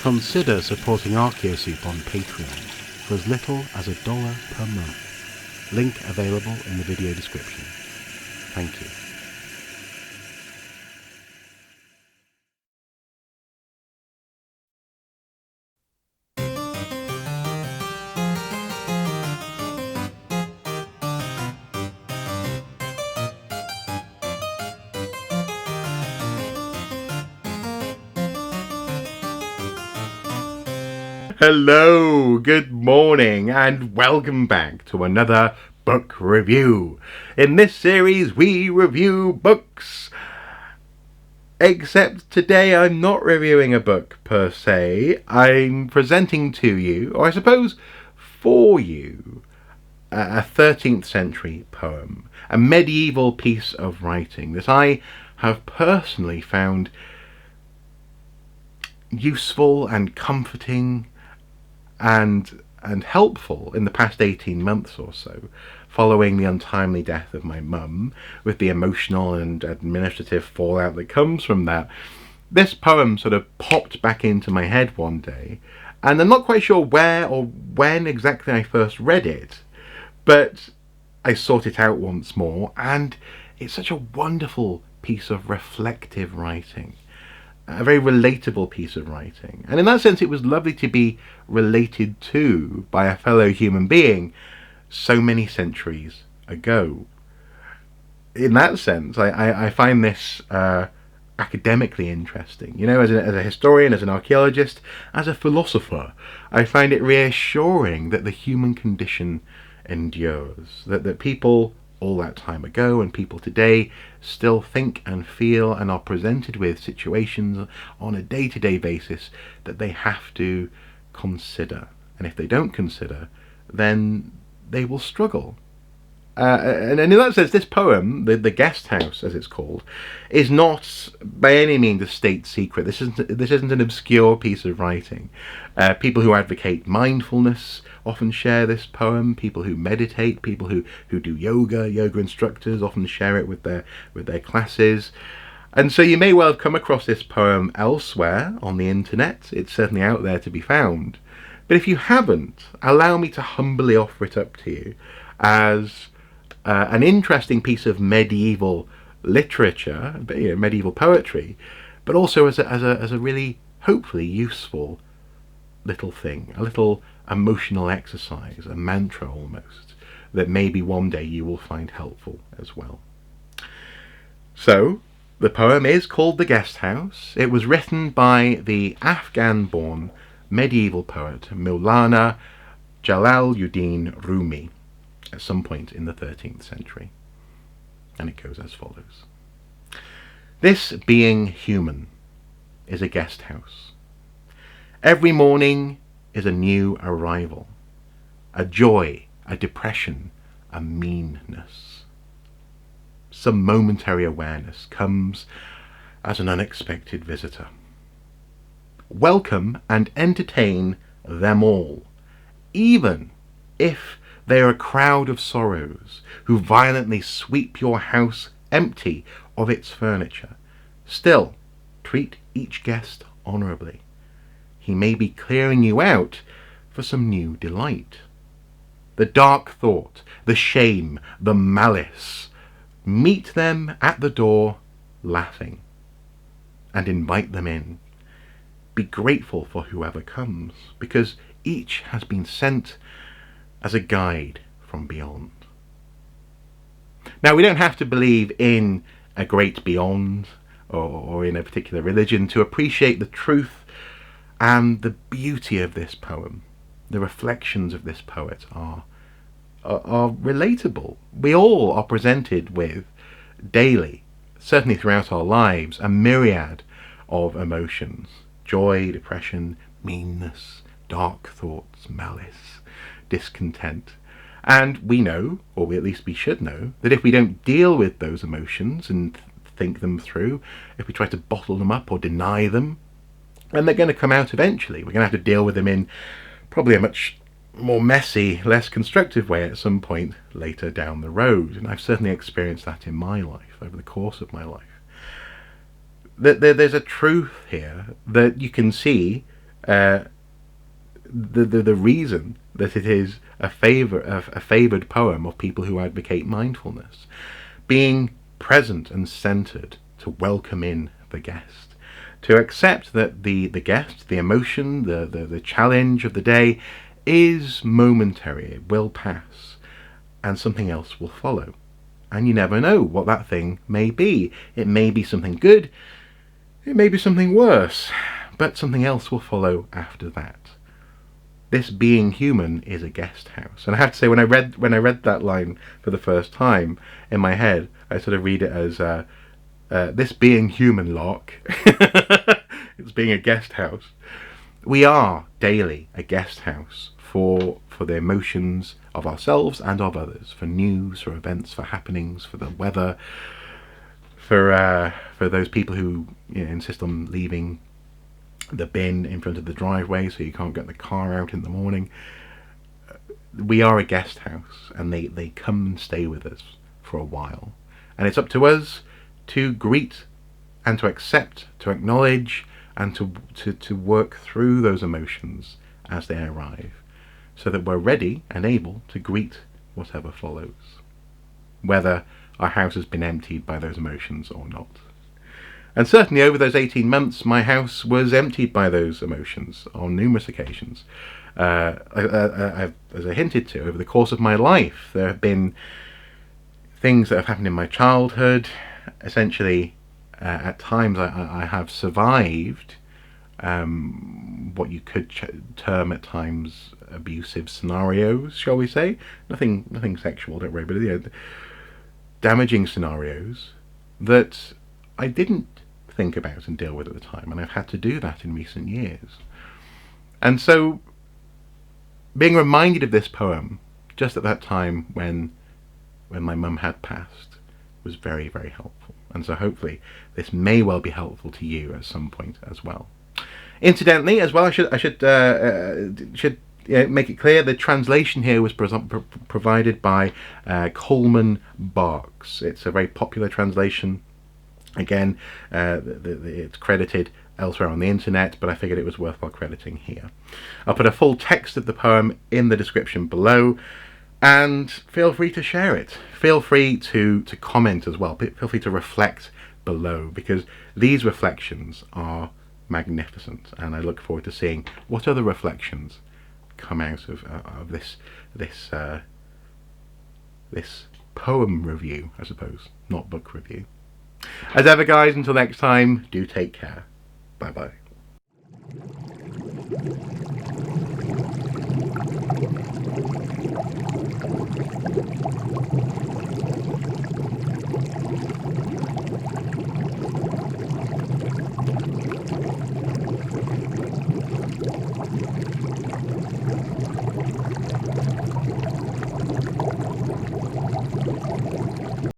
Consider supporting Archaeosoup on Patreon for as little as $1 per month. Link available in the video description. Thank you. Hello, good morning, and welcome back to another book review. In this series, we review books. Except today, I'm not reviewing a book per se. I'm presenting to you, or I suppose for you, a 13th century poem, a medieval piece of writing that I have personally found useful and comforting and helpful in the past 18 months or so, following the untimely death of my mum, with the emotional and administrative fallout that comes from that. This poem sort of popped back into my head one day, and I'm not quite sure where or when exactly I first read it, but I sought it out once more, and it's such a wonderful piece of reflective writing. A very relatable piece of writing, and in that sense it was lovely to be related to by a fellow human being so many centuries ago. In that sense, I find this academically interesting. You know, as a historian, as an archaeologist, as a philosopher, I find it reassuring that the human condition endures, that people all that time ago and people today still think and feel and are presented with situations on a day-to-day basis that they have to consider, and if they don't consider, then they will struggle. And in that sense, this poem, the Guest House as it's called, is not by any means a state secret. This isn't an obscure piece of writing. People who advocate mindfulness often share this poem. People who meditate, people who do yoga instructors often share it with their classes. And so you may well have come across this poem elsewhere on the internet. It's certainly out there to be found. But if you haven't, allow me to humbly offer it up to you as an interesting piece of medieval literature, medieval poetry, but also as a really, hopefully, useful little thing, a little emotional exercise, a mantra almost, that maybe one day you will find helpful as well. So, the poem is called The Guest House. It was written by the Afghan-born medieval poet Mewlana Jalaluddin Rumi at some point in the 13th century. And it goes as follows. This being human is a guest house. Every morning is a new arrival, a joy, a depression, a meanness. Some momentary awareness comes as an unexpected visitor. Welcome and entertain them all, even if they are a crowd of sorrows who violently sweep your house empty of its furniture. Still, treat each guest honorably. He may be clearing you out for some new delight. The dark thought, the shame, the malice, meet them at the door laughing and invite them in. Be grateful for whoever comes, because each has been sent as a guide from beyond. Now, we don't have to believe in a great beyond or in a particular religion to appreciate the truth and the beauty of this poem. The reflections of this poet are relatable. We all are presented with daily, certainly throughout our lives, a myriad of emotions: joy, depression, meanness, dark thoughts, malice, discontent. And we know, or at least we should know, that if we don't deal with those emotions and think them through, if we try to bottle them up or deny them, then they're going to come out eventually. We're going to have to deal with them in probably a much more messy, less constructive way at some point later down the road. And I've certainly experienced that in my life, over the course of my life. There's a truth here that you can see uh, the reason that it is a favoured poem of people who advocate mindfulness, being present and centred to welcome in the guest, to accept that the guest, the emotion, the challenge of the day is momentary, it will pass, and something else will follow. And you never know what that thing may be. It may be something good, it may be something worse, but something else will follow after that. This being human is a guest house. And I have to say, when I read that line for the first time in my head, I sort of read it as this being human lock. It's being a guest house. We are daily a guest house for the emotions of ourselves and of others, for news, for events, for happenings, for the weather, for those people who insist on leaving the bin in front of the driveway so you can't get the car out in the morning. We are a guest house, and they come and stay with us for a while, and it's up to us to greet and to accept, to acknowledge, and to work through those emotions as they arrive, so that we're ready and able to greet whatever follows, whether our house has been emptied by those emotions or not. And certainly over those 18 months, my house was emptied by those emotions on numerous occasions. As I hinted to, over the course of my life, there have been things that have happened in my childhood. Essentially, at times I have survived what you could term at times abusive scenarios, shall we say? Nothing sexual, don't worry, but damaging scenarios that I didn't think about and deal with at the time, and I've had to do that in recent years. And so being reminded of this poem just at that time when my mum had passed was very, very helpful. And so hopefully this may well be helpful to you at some point as well. Incidentally, as well, I should make it clear the translation here was provided by Coleman Barks. It's a very popular translation. Again, it's credited elsewhere on the internet, but I figured it was worthwhile crediting here. I'll put a full text of the poem in the description below, and feel free to share it. Feel free to comment as well. Feel free to reflect below, because these reflections are magnificent, and I look forward to seeing what other reflections come out of this poem review, I suppose, not book review. As ever, guys, until next time, do take care. Bye bye.